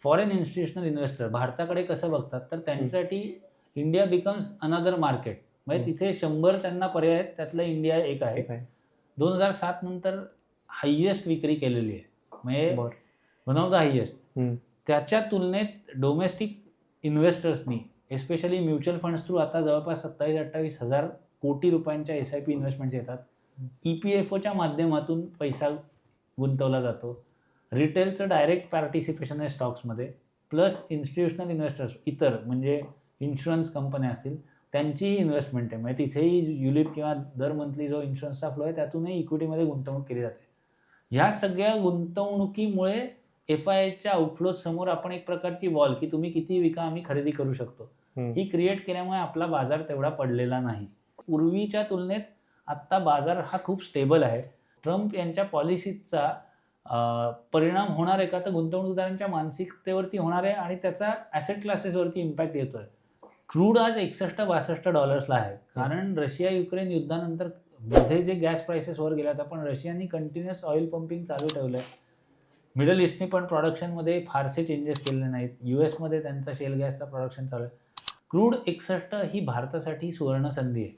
Foreign institutional investor भारताकडे कसं बघतात, तर त्यांच्यासाठी इंडिया बिकम्स अनदर मार्केट. म्हणजे तिथे 100 त्यांना पर्याय आहेत, त्यातलं इंडिया एक आहे. 2007 नंतर हायेस्ट विक्री केलेली आहे, म्हणजे वन ऑफ द हायेस्ट. त्याच्या तुलनेत डोमेस्टिक इन्व्हेस्टर्सनी एस्पेशली म्युच्युअल फंड्स थ्रू आता जवळपास 27-28 हजार कोटी रुपयांच्या SIP इन्व्हेस्टमेंट्स येतात. EPFOच्या माध्यमातून पैसा गुंतवला जातो. रिटेलचं डायरेक्ट पार्टिसिपेशन आहे स्टॉक्समध्ये, प्लस इन्स्टिट्यूशनल इन्व्हेस्टर्स इतर म्हणजे इन्शुरन्स कंपन्या असतील त्यांचीही इन्व्हेस्टमेंट आहे. म्हणजे तिथेही युलिप किंवा दर मंथली जो इन्शुरन्सचा फ्लो आहे त्यातूनही इक्विटीमध्ये गुंतवणूक केली जाते. ह्या सगळ्या गुंतवणुकीमुळे FIIच्या आउटफ्लो समोर आपण एक प्रकारची वॉल की तुम्ही किती विका आम्ही खरेदी करू शकतो ही क्रिएट केल्यामुळे आपला बाजार तेवढा पडलेला नाही. पूर्वीच्या तुलनेत आत्ता बाजार हा खूप स्टेबल आहे. ट्रम्प यांच्या पॉलिसीचा परिणाम होणार आहे का, तर गुंतवणूकदारांच्या मानसिकतेवरती होणार आहे आणि त्याचा ॲसेट क्लासेसवरती इम्पॅक्ट येतोय. क्रूड आज $61-62 आहे, कारण रशिया युक्रेन युद्धानंतर मध्ये जे गॅस प्राइसेस वर गेल्या होत्या, पण रशियानी कंटिन्युअस ऑइल पंपिंग चालू ठेवलंय. मिडल ईस्टने पण प्रोडक्शनमध्ये फारसे चेंजेस केले नाहीत. US मध्ये त्यांचा शेल गॅसचा प्रोडक्शन चालू आहे. क्रूड 61 ही भारतासाठी सुवर्ण संधी आहे.